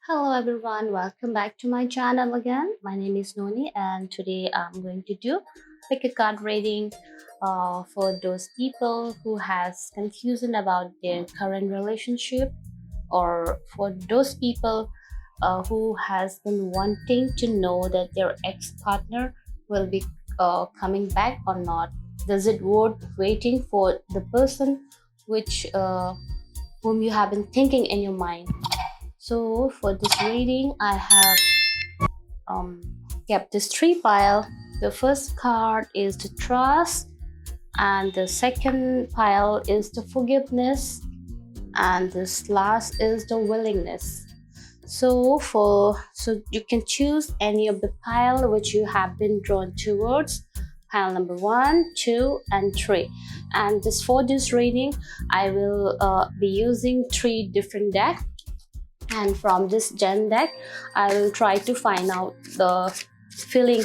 Hello everyone, welcome back to my channel again. My name is Nonnie and today I'm going to do pick a card reading for those people who has confusion about their current relationship, or for those people who has been wanting to know that their ex-partner will be coming back or not. Does it worth waiting for the person which whom you have been thinking in your mind? So for this reading, I have um, kept this three pile. The first card is the trust, and the second pile is the forgiveness, and this last is the willingness. So you can choose any of the pile which you have been drawn towards. Pile number 1, 2, and 3. And just for this reading, I will be using 3 different decks, and from this gen deck I will try to find out the feeling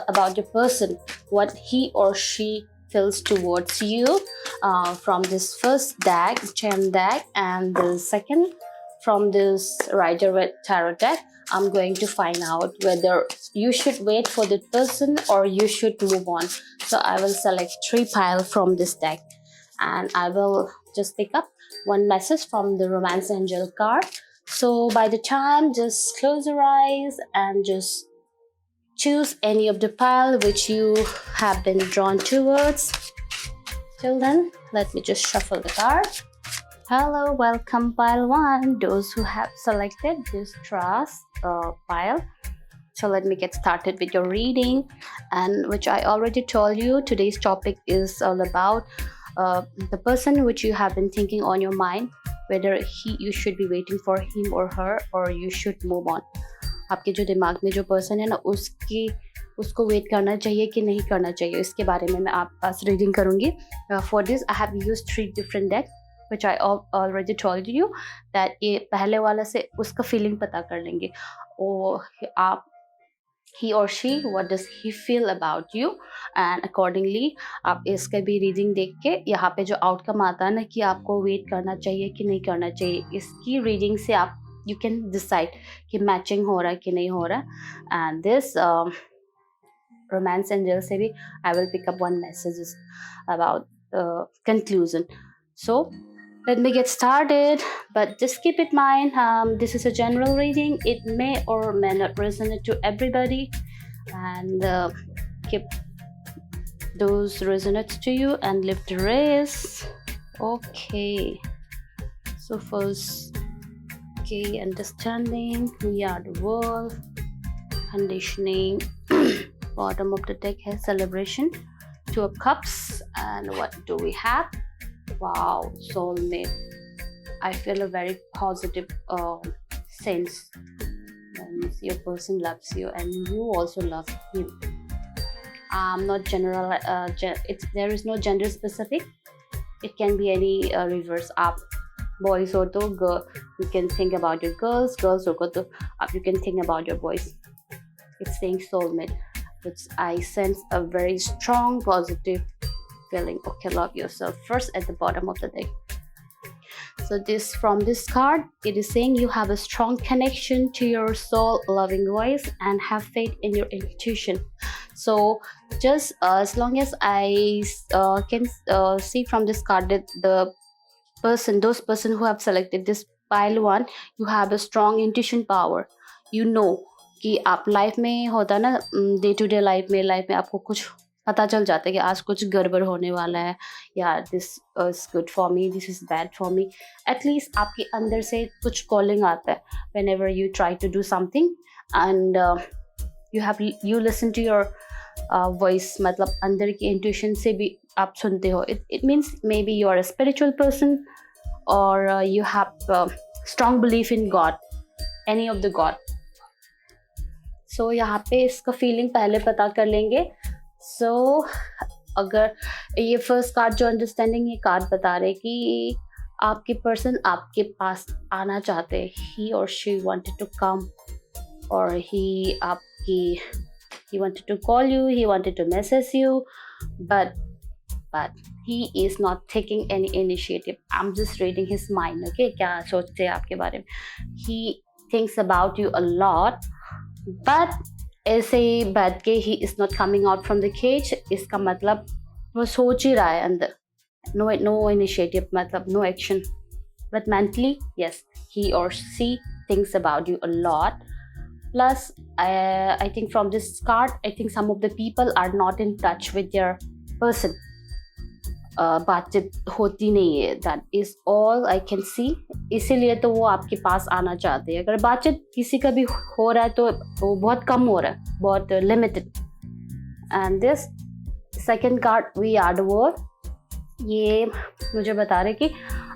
about the person, what he or she feels towards you, from this first deck, gen deck, and the second from this rider with tarot deck. I'm going to find out whether you should wait for the person or you should move on. So I will select 3 pile from this deck, and I will just pick up one message from the romance angel card. So by the time, just close your eyes and just choose any of the pile which you have been drawn towards. Till then, let me just shuffle the card. Hello, welcome pile 1, those who have selected this trust pile. So let me get started with your reading, and which I already told you, today's topic is all about the person which you have been thinking on your mind, whether you should be waiting for him or her, or you should move on. आपके जो दिमाग में जो person है ना, उसको wait करना चाहिए कि नहीं करना चाहिए, इसके बारे में मैं आपके पास रीडिंग करूँगी. For this I have used 3 different decks which I already told you that ये पहले वाला से उसका फीलिंग पता कर लेंगे, और आप he or she, what does he feel about you, and accordingly आप इसका भी रीडिंग देख के यहाँ पे जो आउटकम आता है ना कि आपको वेट करना चाहिए कि नहीं करना चाहिए, इसकी रीडिंग से आप यू कैन डिसाइड कि मैचिंग हो रहा है कि नहीं हो रहा है. एंड दिस रोमांस एंजल से भी I will pick up one messages about conclusion. So let me get started, but just keep in mind, this is a general reading. It may or may not resonate to everybody, and keep those resonates to you and live the rest. Okay, so first, okay, understanding we are the world, conditioning. Bottom of the deck has celebration, 2 of cups, and what do we have? Wow, soulmate. I feel a very positive sense when your person loves you and you also love him. Not general. There is no gender specific. It can be any reverse up. Boys or to girl, you can think about your girls. Girls or to up, you can think about your boys. It's saying soulmate, which I sense a very strong positive feeling. Okay, love yourself first at the bottom of the deck. So from this card, it is saying you have a strong connection to your soul loving voice and have faith in your intuition. So just as long as I can see from this card that those person who have selected this pile 1, you have a strong intuition power. You know कि आप life में होता ना, day to day life में आपको कुछ पता चल जाता है कि आज कुछ गड़बड़ होने वाला है, या this is good for me, this is bad for me. At least आपके अंदर से कुछ कॉलिंग आता है whenever you try to do something, and you listen to your voice. मतलब अंदर की इंट्यूशन से भी आप सुनते हो. It means maybe you are a spiritual person, और you have strong belief in God, any of the God. So यहाँ पे इसका फीलिंग पहले पता कर लेंगे. सो अगर ये फर्स्ट कार्ड जो अंडरस्टैंडिंग, ये कार्ड बता रहे कि आपके पर्सन आपके पास आना चाहते हैं. ही और शी वांटेड टू कम, और he wanted to call you, he wanted to message you, but he is not taking any initiative. I'm just reading his mind. Okay, क्या सोचते हैं आपके बारे में. thinks about you a lot, but ऐसे बैठ के he is not coming out from the cage, इसका मतलब वो सोच ही रहा है अंदर, no initiative, मतलब no action, but mentally yes, he or she thinks about you a lot. Plus I think from this card, I think some of the people are not in touch with their person. बातचीत होती नहीं है, that is all I can सी, इसीलिए तो वो आपके पास आना चाहते हैं. अगर बातचीत किसी का भी हो रहा है तो वो बहुत कम हो रहा है, बहुत limited. And this second card we are the world, ये मुझे बता रहे कि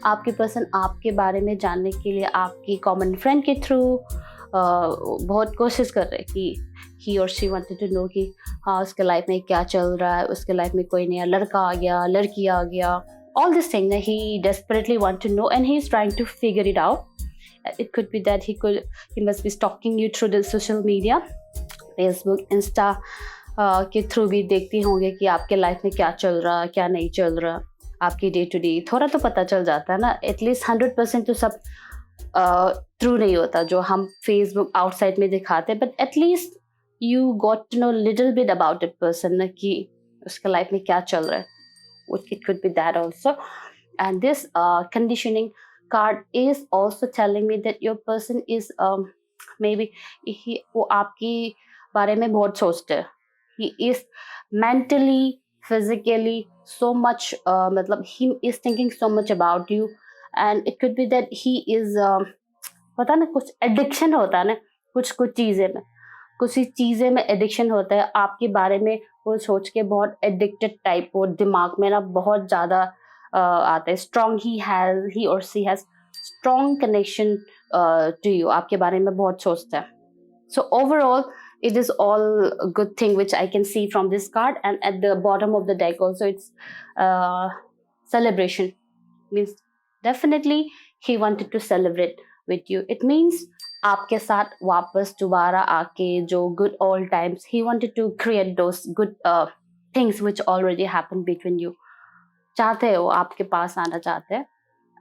आपके पर्सन आपके बारे में जानने के लिए आपकी कॉमन फ्रेंड के थ्रू बहुत कोशिश कर रहे हैं कि ही और शी वांटेड टू नो कि हाँ उसके लाइफ में क्या चल रहा है, उसके लाइफ में कोई नया लड़का आ गया, लड़की आ गया, all this thing that he desperately want to know and he is trying to figure it out. It could be that he must be stalking you through the social media, Facebook, Insta के through भी देखती होंगे कि आपके life में क्या चल रहा, क्या नहीं चल रहा, आपकी डे टू डे थोड़ा तो पता चल जाता है ना. एटलीस्ट 100% तो सब ट्रू नहीं होता जो हम फेसबुक आउटसाइड में दिखाते, but at least you got to know little bit about that person ना, कि उसके लाइफ में क्या चल रहा है. It could be that also. And this conditioning card is also telling me that your person is maybe वो आपकी बारे में बहुत सोचते हैं. He is mentally, physically so much मतलब he is thinking so much about you, and it could be that he is पता ना कुछ एडिक्शन होता है ना, कुछ चीज़ें में एडिक्शन होता है आपके बारे में. वो सोच के बहुत एडिक्टेड टाइप, वो दिमाग में ना बहुत ज़्यादा आता है. स्ट्रॉन्ग ही और she has strong connection to you, आपके बारे में बहुत सोचता है. So overall it is all a good thing which I can see from this card. And at the bottom of the deck also it's celebration, means definitely he wanted to celebrate with you. It means आपके साथ वापस दोबारा आके जो good old times, he wanted to create those good things which already happened between you. चाहते हैं वो आपके पास आना चाहते हैं,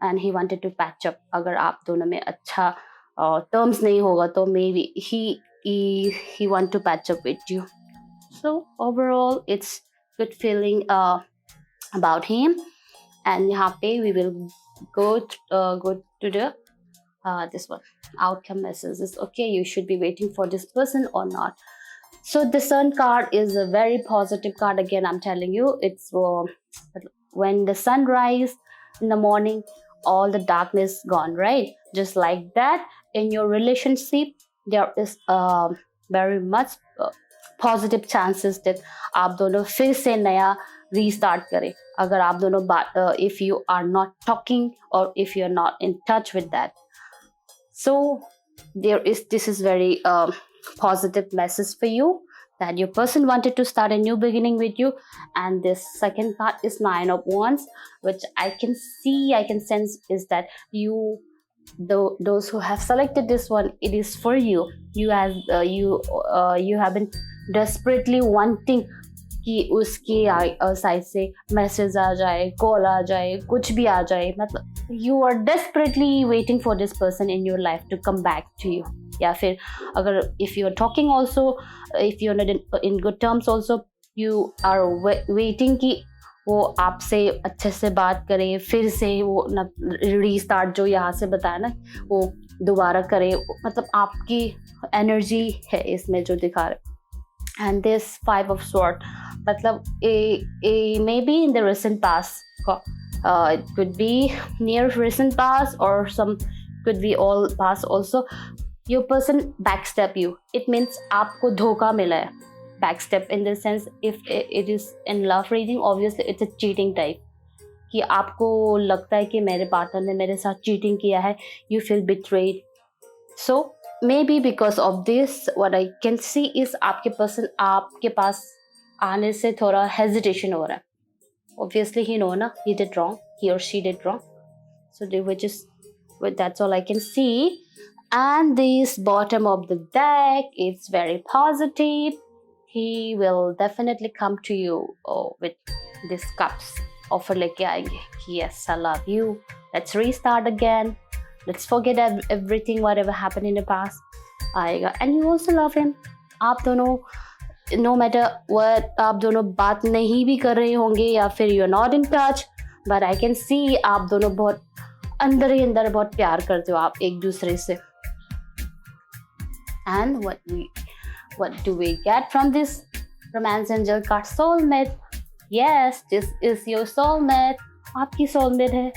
and he wanted to patch up. अगर आप दोनों में अच्छा terms नहीं होगा तो maybe he want to patch up with you. So overall it's good feeling about him. And यहाँ पे we will go to the this one, outcome messages. Okay, you should be waiting for this person or not. So the sun card is a very positive card. Again, I'm telling you, it's when the sun rise in the morning, all the darkness gone, right? Just like that, in your relationship, there is very much positive chances that आप दोनों फिर से नया restart करें. अगर आप दोनों if you are not talking or if you are not in touch with that. So this is very positive message for you, that your person wanted to start a new beginning with you. And this second part is 9 of Wands, which I can sense is that those who have selected this one, it is for you. You have been desperately wanting कि उसकी side से message आ जाए, call आ जाए, कुछ भी आ जाए, मतलब you are desperately waiting for this person in your life to come back to you. या फिर अगर if you are talking also, if you are not in good terms also, you are waiting कि वो आपसे अच्छे से बात करे, फिर से वो रीस्टार्ट जो यहाँ से बताया ना वो दोबारा करे. मतलब आपकी एनर्जी है इसमें जो दिखा रहे. And this 5 of Swords, मतलब maybe in the recent past, it could be near recent past or some could be all past also. Your person backstep you. It means आपको धोखा मिला है. Backstep in the sense, if it is in love reading, obviously it's a cheating type. कि आपको लगता है कि मेरे पार्टनर ने मेरे साथ चीटिंग किया है. You feel betrayed. So maybe because of this, what I can see is आपके पर्सन आपके पास आने से थोड़ा hesitation हो रहा है. Obviously he know ना, he did wrong, he or she did wrong. So that's all I can see. And this bottom of the deck, it's very positive. He will definitely come to you with these cups. Offer लेके आएंगे. Yes, I love you. Let's restart again. let's forget everything whatever happened in the past आएगा. And you also love him. आप दोनों no matter what आप दोनों बात नहीं भी कर रहे होंगे या फिर you're not in touch, but I can see आप दोनों बहुत अंदर ही अंदर बहुत प्यार करते हो आप एक दूसरे से. And what do we get from this romance angel card? Soulmate. Yes, this is your soulmate. आपकी soulmate है.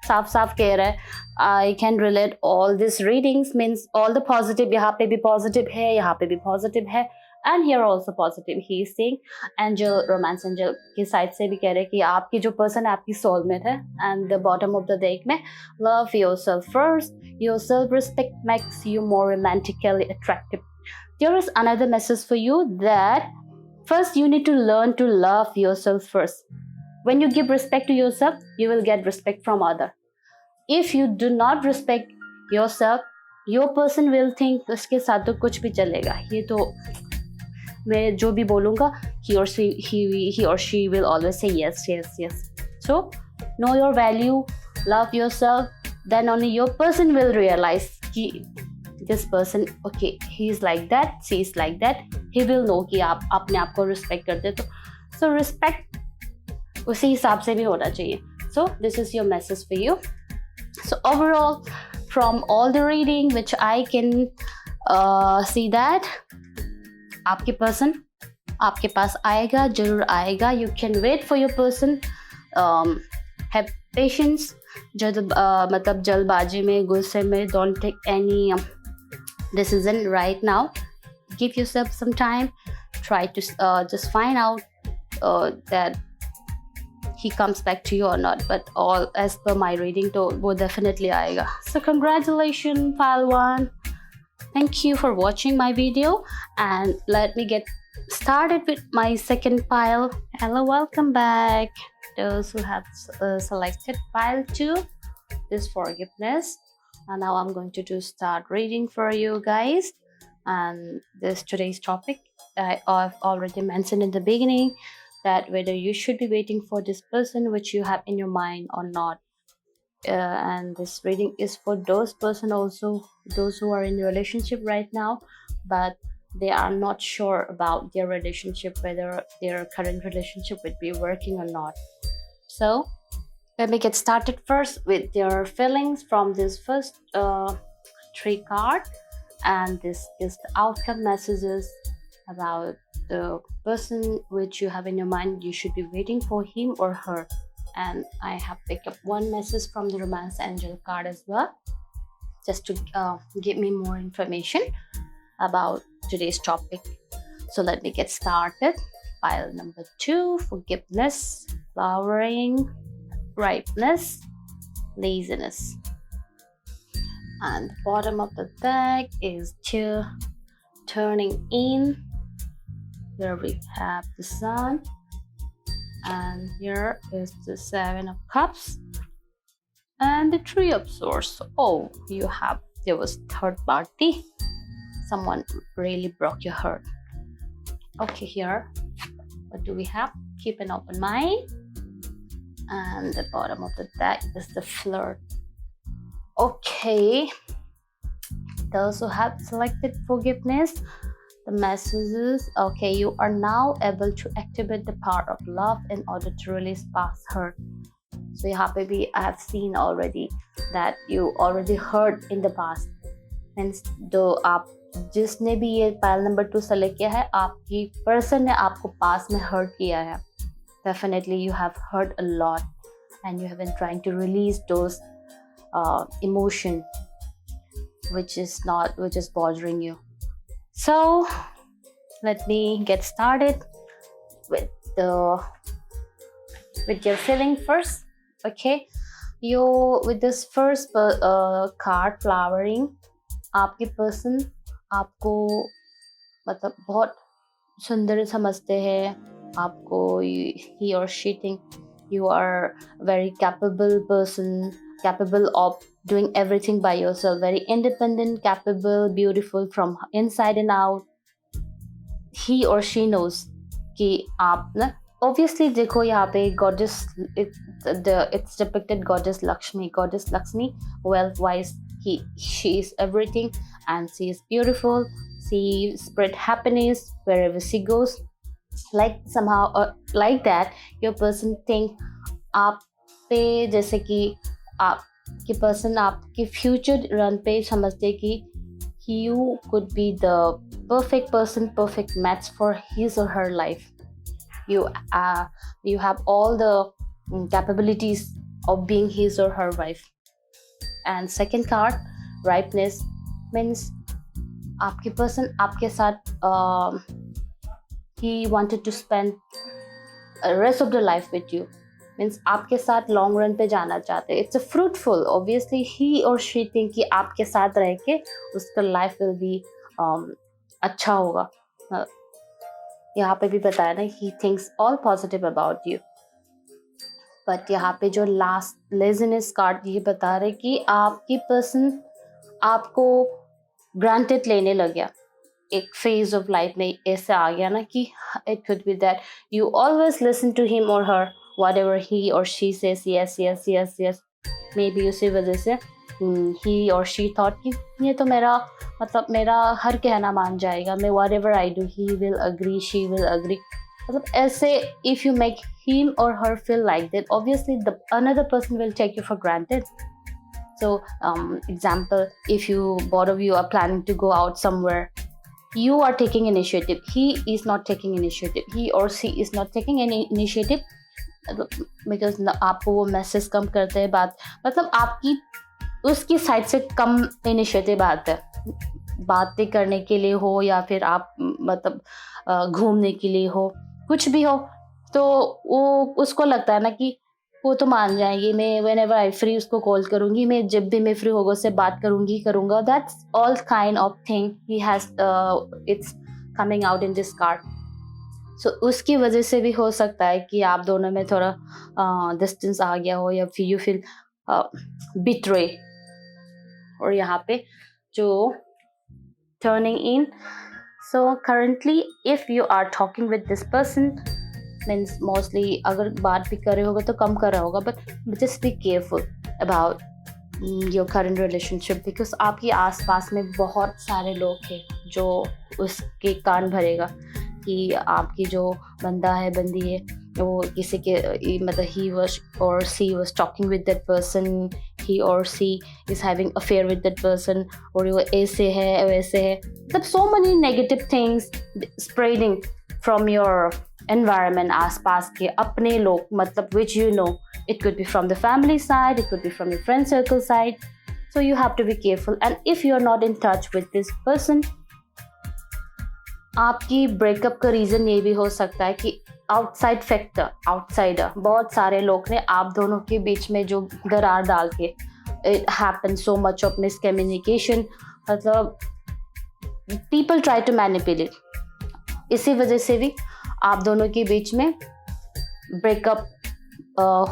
साफ साफ कह रहा है. I can relate all these readings, means all the positive. यहाँ पे भी positive है, यहाँ पे भी positive है, and here also positive. He is saying angel, romance angel की side से भी कह रहे हैं कि आपकी जो person है आपकी soulmate है. And the bottom of the deck में love yourself first. Your self-respect makes you more romantically attractive. There is another message for you that first you need to learn to love yourself first. When you give respect to yourself, you will get respect from other. If you do not respect yourself, your person will think उसके साथ तो कुछ भी चलेगा. ये तो मैं जो भी बोलूँगा, he or she will always say yes, yes, yes. So know your value, love yourself. Then only your person will realize कि this person, okay, he is like that, she is like that. He will know कि आप अपने आप को respect करते तो. So respect उसी हिसाब से भी होना चाहिए. So this is your message for you. So overall, from all the reading which I can see that आपके person आपके पास आएगा, जरूर आएगा. You can wait for your person. Have patience. मतलब जल्दबाजी में, गुस्से में, don't take any decision right now. Give yourself some time. Try to just find out that he comes back to you or not. But all as per my reading, तो वो definitely आएगा. So congratulations, pile 1. Thank you for watching my video, and let me get started with my second pile. Hello, welcome back. Those who have selected pile 2, this forgiveness. And now I'm going to start reading for you guys. And this today's topic, I've already mentioned in the beginning that whether you should be waiting for this person which you have in your mind or not. And this reading is for those person also, those who are in a relationship right now, but they are not sure about their relationship, whether their current relationship would be working or not. So let me get started first with their feelings from this first 3 card. And this is the outcome messages about the person which you have in your mind. You should be waiting for him or her. And I have picked up one message from the romance angel card as well, just to give me more information about today's topic. So let me get started. Pile number 2, forgiveness, flowering, ripeness, laziness. And the bottom of the deck is 2, turning in. Here we have the sun, and here is the 7 of cups and the 3 of swords. Oh, there was third party. Someone really broke your heart. Okay, here what do we have? Keep an open mind. And the bottom of the deck is the flirt. Okay, those who have selected forgiveness, the messages, okay, you are now able to activate the power of love in order to release past hurt. So यहाँ पे भी I have seen already that you already hurt in the past. Means जो आप जिसने भी ये pile number 2 select किया है, आपकी person ने आपको past में hurt किया है. Definitely you have hurt a lot, and you have been trying to release those emotion which is bothering you. So let me get started with your feeling first. Okay, you with this first card, flowering, आपके person आपको मतलब बहुत सुंदर समझते हैं आपको. He or she think you are very capable person, capable of doing everything by yourself, very independent, capable, beautiful from inside and out. He or she knows कि आप ना, obviously देखो यहाँ पे goddess, it's depicted goddess Lakshmi, wealth wise she is everything, and she is beautiful. She spread happiness wherever she goes. Like somehow like that, your person think आप पे, जैसे कि आपकी पर्सन आपके फ्यूचर रन पे समझते कि you could be the perfect person, perfect match for his or her life. You have all the capabilities of being his or her wife. And second card, ripeness, means आपके person आपके साथ he wanted to spend the rest of the life with you, means आपके साथ long run पे जाना चाहते हैं. It's a fruitful, obviously ही और शी थिंक कि आपके साथ रह के उसका लाइफ विल बी अच्छा होगा. यहाँ पे भी बताया ना, he thinks all positive about you. But यहाँ पे जो लास्ट लेजीनेस कार्ड ये बता रहे कि आपकी पर्सन आपको ग्रांटेड लेने लग गया. एक फेज ऑफ लाइफ में ऐसे आ गया ना कि it could be that you always listen to him और her, whatever he or she says, yes yes yes yes. maybe उसी वजह से he or she thought कि ये तो मेरा मतलब मेरा हर कहना मान जाएगा, मैं whatever I do he will agree, she will agree. मतलब ऐसे if you make him or her feel like that, obviously the another person will take you for granted. So example, if you both of you are planning to go out somewhere, you are taking initiative, he is not taking initiative, he or she is not taking any initiative, because आपको वो message कम करते हैं, बात मतलब आपकी उसकी side से कम initiative आता है, बातें करने के लिए हो या फिर आप मतलब घूमने के लिए हो, कुछ भी हो, तो वो उसको लगता है ना कि वो तो मान जाएंगी, मैं व्हेनेवर आई फ्री उसको कॉल करूँगी, मैं जब भी मैं फ्री होगा उससे बात करूँगा. That's all kind of thing he has, it's coming out in this card. So उसकी वजह से भी हो सकता है कि आप दोनों में थोड़ा डिस्टेंस आ गया हो, या फिर यू फील बिट्रे. और यहाँ पे जो turning in, so currently if you are talking with this person, means mostly अगर बात भी कर रहे होगा तो कम कर रहा होगा, but just be careful about your current relationship, because आपके आसपास में बहुत सारे लोग हैं जो उसके कान भरेगा कि आपकी जो बंदा है बंदी है वो किसी के मतलब he was or she was talking with that person, he or she is having affair with that person, और वो ऐसे है वैसे है, मतलब so many negative things spreading from your environment, आसपास के अपने लोग, मतलब which you know, it could be from the family side, it could be from your friend circle side. So you have to be careful, and if you are not in touch with this person, आपकी breakup का reason ये भी हो सकता है कि outside factor, outsider, बहुत सारे लोग ने आप दोनों के बीच में जो दरार डाल के, it happen so much of miscommunication, मतलब पीपल ट्राई टू मैनिपुलेट. इसी वजह से भी आप दोनों के बीच में ब्रेकअप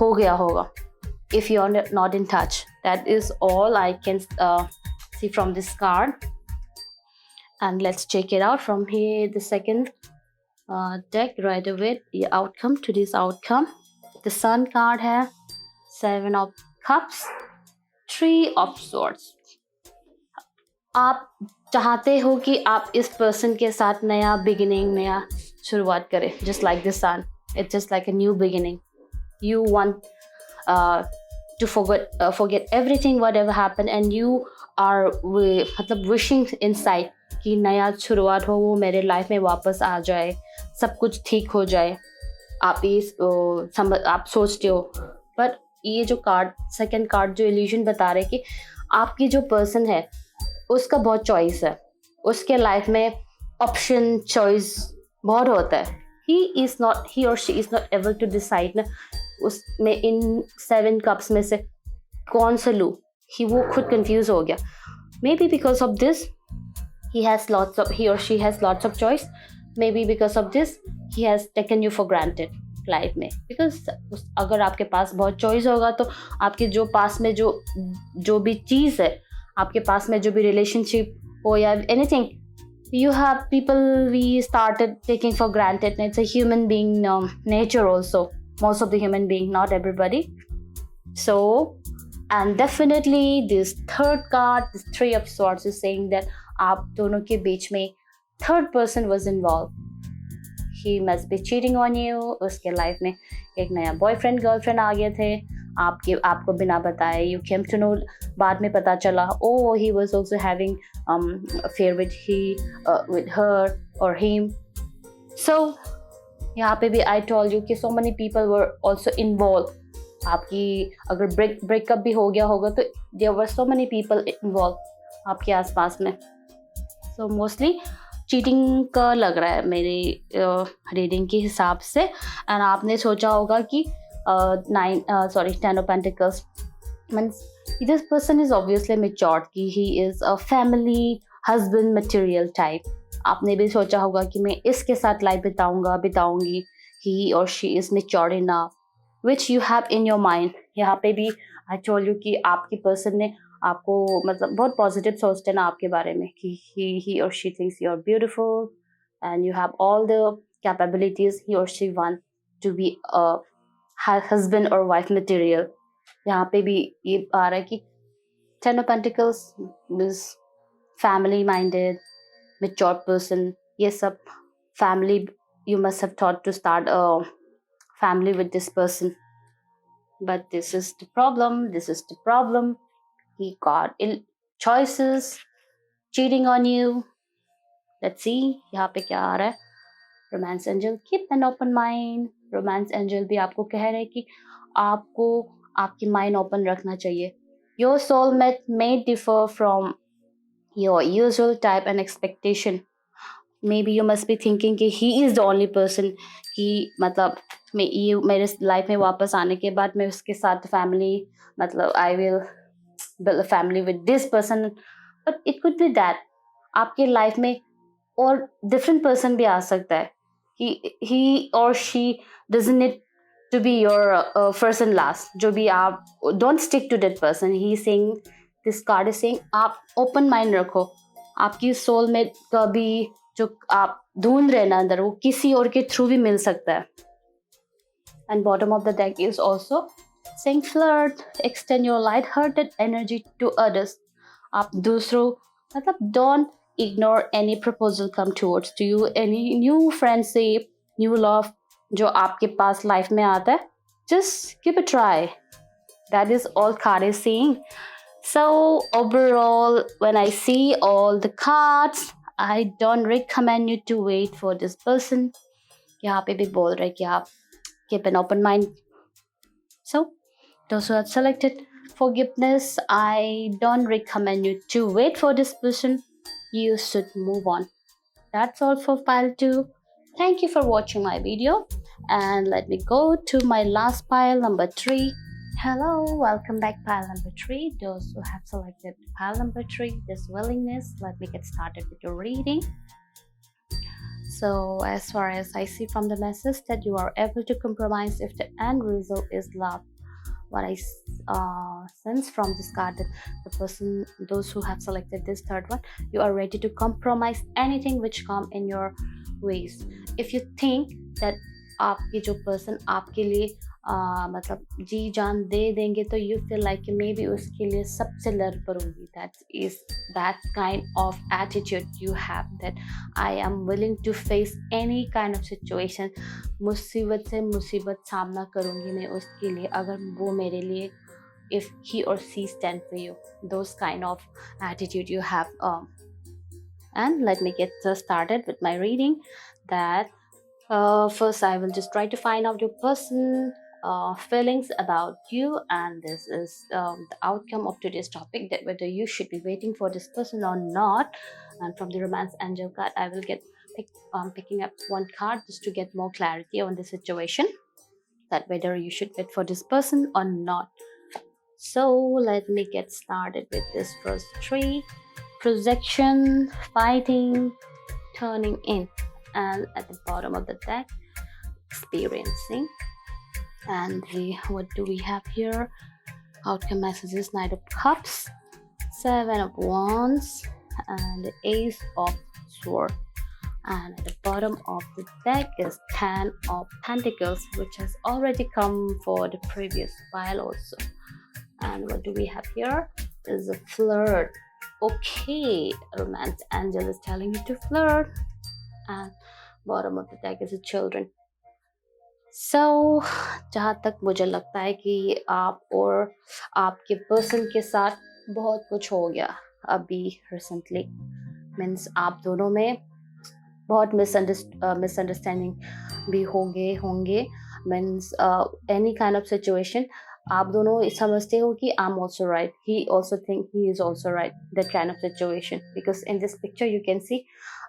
हो गया होगा. If you are not in touch, that is all I can see from this card. And let's check it out from here, the second deck right away, the outcome to this outcome. The Sun card है, 7 of Cups, 3 of Swords. आप चाहते हो कि आप इस person के साथ नया बिगिनिंग, नया शुरुआत करें, just like the Sun. It's just like a new beginning. You want to forget everything whatever happened, and you are मतलब wishing inside कि नया शुरुआत हो, वो मेरे लाइफ में वापस आ जाए, सब कुछ ठीक हो जाए, आप सोचते हो. पर ये जो कार्ड, सेकंड कार्ड जो इल्यूजन बता रहे कि आपकी जो पर्सन है उसका बहुत चॉइस है, उसके लाइफ में ऑप्शन चॉइस बहुत होता है. he or she is not able to decide ना उसमें इन 7 कप्स में से कौन सा लूँ, वो खुद कंफ्यूज हो गया. maybe because of this he or she has lots of choice. Maybe because of this he has taken you for granted life में, बिकॉज अगर आपके पास बहुत चॉइस होगा तो आपके जो पास में जो भी चीज़ है, आपके पास में जो भी रिलेशनशिप हो या anything, you have people we started taking for granted. It's a human being nature also, most of the human being, not everybody. So And definitely this third card, this three of swords, is saying that आप दोनों के बीच में third person was involved. He must be cheating on you. उसके life में एक नया boyfriend girlfriend आ गए थे आपको बिना बताए. You came to know, बाद में पता चला, oh, he was also having affair with her or him. So यहाँ पे भी I told you कि so many people were also involved. आपकी अगर ब्रेकअप भी हो गया होगा तो there were so many people involved आपके आसपास में. So mostly चीटिंग का लग रहा है मेरी रीडिंग के हिसाब से. एंड आपने सोचा होगा कि 10 of Pentacles means this person is obviously matured, कि he is a family husband material type. आपने भी सोचा होगा कि मैं इसके साथ life बिताऊंगी. he or she is matured enough, which you have in your mind. यहाँ पे भी I told you कि आपकी पर्सन ने आपको मतलब बहुत पॉजिटिव सोचते हैं ना आपके बारे में कि he or she thinks you are beautiful and you have all the capabilities. he or she want to be a husband or wife material. यहाँ पे भी ये आ रहा है कि 10 of Pentacles is family minded, mature person. ये सब family, you must have thought to start a family with this person. But this is the problem. He got ill choices, cheating on you. Let's see यहाँ पे क्या आ रहा है. Romance angel, keep an open mind. Romance angel भी आपको कह रहे हैं कि आपको आपकी माइंड ओपन रखना चाहिए. Your soulmate may differ from your usual type and expectation. Maybe you must be thinking कि he is the only person, कि मतलब मेरे लाइफ में वापस आने के बाद मैं उसके साथ फैमिली मतलब I will build a family with this person. But it could be that आपके लाइफ में और different person भी आ सकता है. He or she doesn't need to be your first and last. जो भी आप don't stick to that person. He is saying, this card is saying आप open mind रखो. आपकी soulmate का भी जो आप ढूंढ रहे ना अंदर, वो किसी और के थ्रू भी मिल सकता है. And bottom of the deck is also saying flirt, extend your light-hearted energy to others. आप दूसरों मतलब don't ignore any proposal come towards to you, any new friendship, new love जो आपके पास लाइफ में आता है. Just give a try. That is all card is saying. So overall, when I see all the cards, I don't recommend you to wait for this person. यहाँ पे भी बोल रहे कि आप keep an open mind. So those who have selected forgiveness, I don't recommend you to wait for this person. You should move on. That's all for pile 2. Thank you for watching my video, and let me go to my last pile, number 3. Hello, welcome back, pile number 3. Those who have selected pile number 3, this willingness, let me get started with your reading. So as far as I see from the message, that you are able to compromise if the end result is love. What I sense from this card, that the person, those who have selected this third one, you are ready to compromise anything which come in your ways. If you think that आपकी जो person आपके लिए मतलब जी जान दे देंगे, तो you feel like may be उसके लिए सबसे लड़ पड़ूंगी. That is that kind of attitude you have, that I am willing to face any kind of situation. मुसीबत से मुसीबत सामना करूंगी मैं उसके लिए, अगर वो मेरे लिए, if he or she stand for you. Those kind of attitude you have. And let me get started with my reading. That first I will just try to find out your person feelings about you, and this is the outcome of today's topic, that whether you should be waiting for this person or not. And from the romance angel card, I will get picking up one card just to get more clarity on the situation, that whether you should wait for this person or not. So let me get started with this first 3. Projection, fighting, turning in, and at the bottom of the deck, experiencing. And what do we have here? Outcome messages: Knight of Cups, 7 of Wands, and the Ace of Swords. And at the bottom of the deck is 10 of Pentacles, which has already come for the previous pile also. And what do we have here is a flirt. Okay, romance angel is telling you to flirt. And bottom of the deck is the children. So जहाँ तक मुझे लगता है कि आप और आपके person के साथ बहुत कुछ हो गया अभी रिसेंटली, मीन्स आप दोनों में बहुत मिसअंडरस्टैंडिंग भी होंगे means any kind of situation आप दोनों समझते हो कि I am also right, he also think he is also right, that kind of situation, because in this picture you can see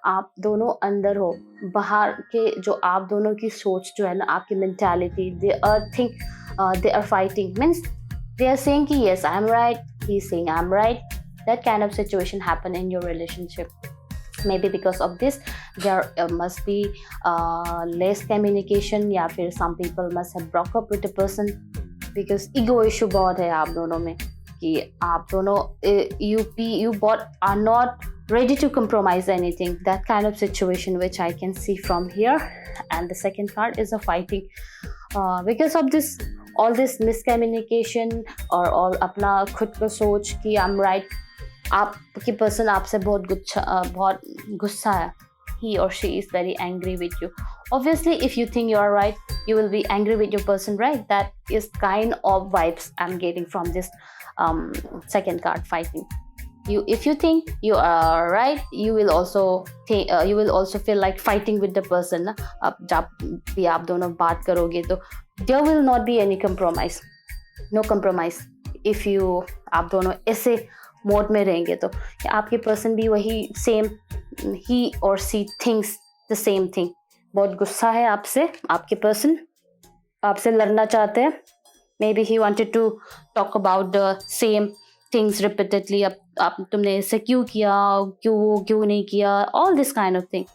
आप दोनों अंदर हो, बाहर के जो आप दोनों की सोच जो है ना, आपकी mentality, they are fighting, means they are saying ki, yes, I'm right, he's saying I'm right. That kind of situation happen in your relationship. Maybe because of this there must be less communication, या फिर some people must have broke up with the person because ego issue बहुत है आप दोनों में कि आप दोनों you both are not ready to compromise anything. That kind of situation which I can see from here. And the second card is a fighting because of this all this miscommunication और all अपना खुद को सोच कि I'm right, आपकी person आपसे बहुत गुस्सा है, he or she is very angry with you. Obviously if you think you are right, you will be angry with your person, right? That is kind of vibes I'm getting from this second card, fighting. If you think you are right, you will also feel like fighting with the person ना. अब जब भी आप दोनों बात करोगे तो there will not be any compromise, no compromise. if you आप दोनों ऐसे मोड में रहेंगे तो आपके पर्सन भी वही same, he or she thinks the same thing. बहुत गुस्सा है आपसे, आपके पर्सन आपसे लड़ना चाहते हैं. Maybe he wanted to talk about the same things repeatedly. आप तुमने ऐसे क्यों किया, क्यों नहीं किया, all this kind of thing.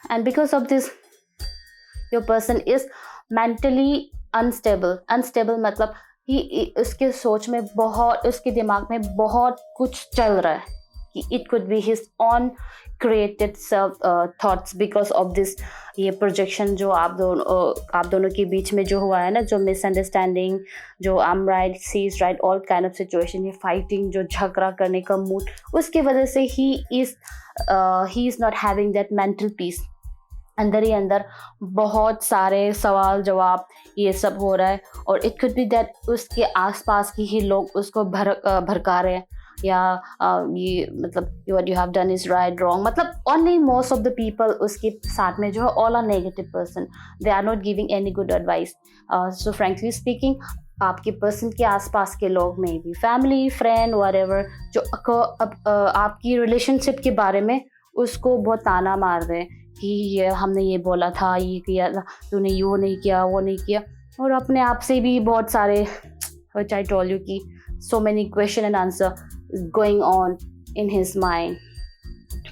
And because of this your person is mentally unstable मतलब उसके सोच में बहुत, उसके दिमाग में बहुत कुछ चल रहा है कि it could be his own created self thoughts because of this ये projection जो आप दोनों के बीच में जो हुआ है ना, जो misunderstanding, जो I'm right, she is right, all kind of situation, ये fighting, जो झगड़ा करने का mood, उसकी वजह से he is not having that mental peace. अंदर ही अंदर बहुत सारे सवाल जवाब ये सब हो रहा है और इट कुड बी दैट उसके आसपास की ही लोग उसको भड़का रहे हैं या ये मतलब what you have done is right wrong, मतलब only most of the people उसके साथ में जो है all are negative person, they are not giving any good advice. So frankly speaking आपके पर्सन के आसपास के लोग में भी फैमिली फ्रेंड व्हाटएवर जो आपकी रिलेशनशिप के बारे में उसको बहुत ताना मार रहे हैं कि ये हमने ये बोला था, ये किया था, तूने ये नहीं किया, वो नहीं किया, और अपने आप से भी बहुत सारे which I told you कि so many question and answer is going on in his mind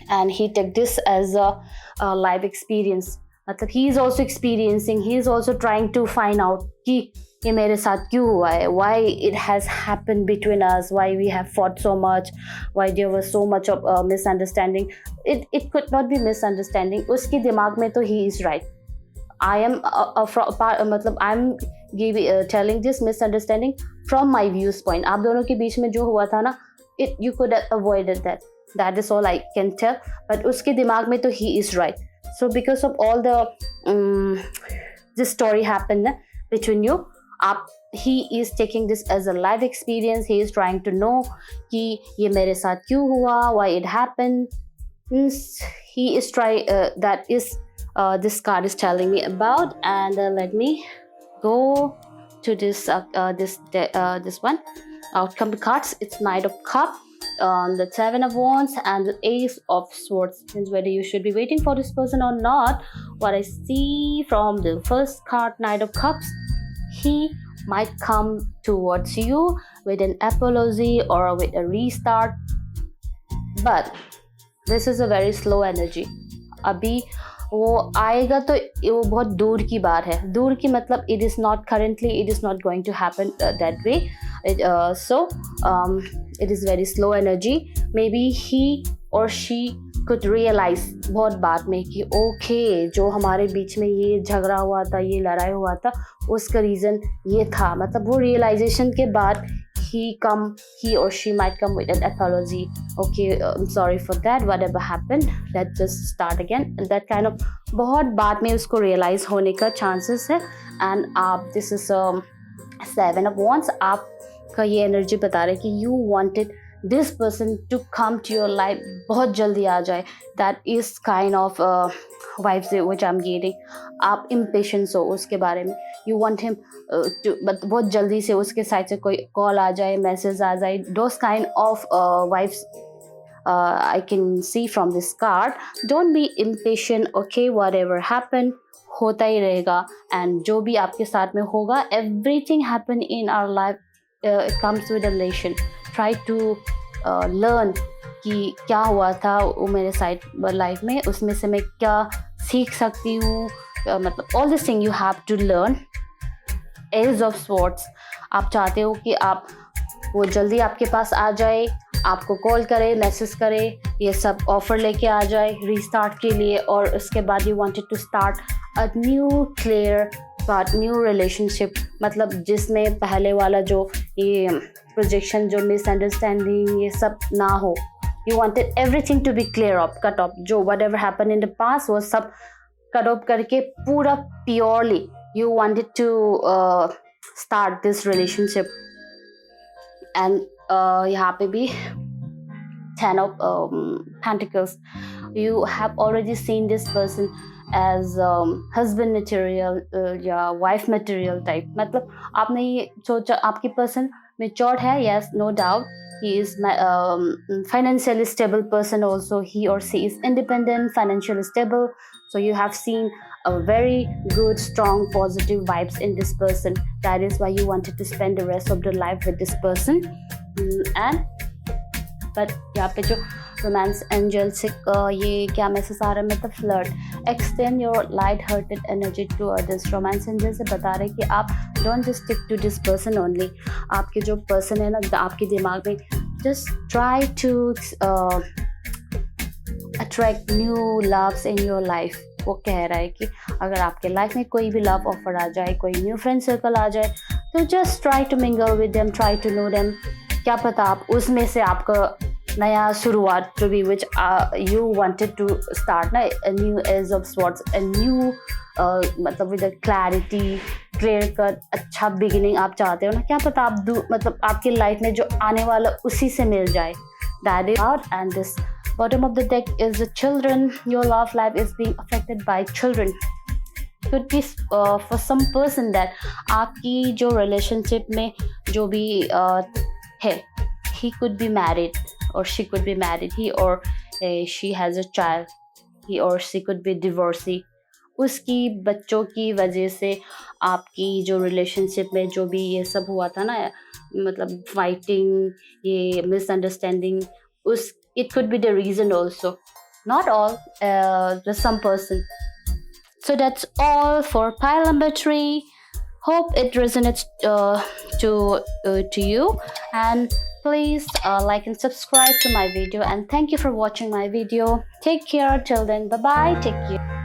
and he take this as a life experience. मतलब he is also experiencing, he is also trying to find out कि ये मेरे साथ क्यों हुआ है, why it has happened between us, why we have fought so much, why there was so much of misunderstanding. It could not be misunderstanding. उसके दिमाग में तो he is right. I am मतलब I am telling this misunderstanding from my viewpoint. आप दोनों के बीच में जो हुआ था ना, you could have avoided that. That is all I can tell. But उसके दिमाग में तो he is right. So because of all the this story happened between you, he is taking this as a life experience. He is trying to know कि ये मेरे साथ क्यों हुआ, why it happened. He is trying that is this card is telling me about. And let me go to this this one outcome cards. It's Knight of Cups, the Seven of Wands, and the Ace of Swords. Means whether you should be waiting for this person or not. What I see from the first card, Knight of Cups, he might come towards you with an apology or with a restart, but this is a very slow energy. अभी वो आएगा तो वो बहुत दूर की बात है. दूर की मतलब it is not currently, it is not going to happen that way. So it is very slow energy. Maybe he or she could realize बहुत बाद में कि ओके जो हमारे बीच में ये झगड़ा हुआ था, ये लड़ाई हुआ था, उसका रीज़न ये था. मतलब वो रियलाइजेशन के बाद he or she might come with an apology. Okay, I'm sorry for that, whatever happened, let's just start again, and that kind of बहुत बाद में उसको realize होने का chances है. And this is 7 of Wands. आपका ये एनर्जी बता रहा है कि you wanted this person to come to your life, बहुत जल्दी आ जाए. That is kind of vibes which I'm getting. आप impatient हो उसके बारे में, you want him to, but बहुत जल्दी से उसके साइड से कोई कॉल आ जाए, मैसेज आ जाए. Those kind of vibes I can see from this card. Don't be impatient, okay? Whatever happened होता ही रहेगा, and जो भी आपके साथ में होगा, everything happen in our life it comes with a lesson. Try to learn कि क्या हुआ था वो मेरे साइड लाइफ में, उसमें से मैं क्या सीख सकती हूँ. मतलब all this thing you have to learn. Ace of Swords, आप चाहते हो कि आप वो जल्दी आपके पास आ जाए, आपको कॉल करे, मैसेज करे, ये सब ऑफर लेके आ जाए रीस्टार्ट के लिए, और उसके बाद you wanted to start a new clear start new relationship. मतलब जिसमें पहले वाला जो ये प्रोजेक्शन, जो मिसअंडरस्टैंडिंग, ये सब ना हो. You wanted everything to be clear off, cut off, जो whatever happen in the past वो सब कट ऑफ करके पूरा purely you wanted to start this relationship. And यहाँ पे भी 10 of Pentacles. You have already seen this person as husband material या wife material type. मतलब आपने ये सोचा आपकी person matured है, yes, no doubt. He is financially stable person also. He or she is independent, financially stable. So you have seen a very good, strong, positive vibes in this person. That is why you wanted to spend the rest of the life with this person. But यहाँ पे जो romance angel से ये क्या message आ रहा है, मतलब flirt. Extend your light hearted energy to others. Romance angel से बता रहे कि आप don't just stick to this person only. आपके जो पर्सन है ना, आपके दिमाग में just try to attract new loves in your life. वो कह रहा है कि अगर आपके लाइफ में कोई भी लव ऑफर आ जाए, कोई न्यू फ्रेंड सर्कल आ जाए, तो just try to mingle with them, try to know them. क्या पता आप उसमें से आपका नया शुरुआत to be which you wanted to start ना, new age of swords, new मतलब विद क्लैरिटी, क्लियर कट, अच्छा बिगिनिंग आप चाहते हो ना. क्या पता आप मतलब आपकी लाइफ में जो आने वाला उसी से मिल जाए. That is out. And this bottom of the deck is the children. Your love life is being affected by children. Could be for some person that आपकी जो relationship में जो भी है, he could be married or she could be married, he or she has a child, he or she could be divorcee. उसकी बच्चों की वजह से आपकी जो रिलेशनशिप में जो भी ये सब हुआ था ना, मतलब फाइटिंग, ये मिसअंडरस्टैंडिंग, उस it could be the reason also. Not all, just some person. So that's all for pile number 3. Hope it resonates to you, and please like and subscribe to my video, and thank you for watching my video. Take care till then. Bye bye. Take care.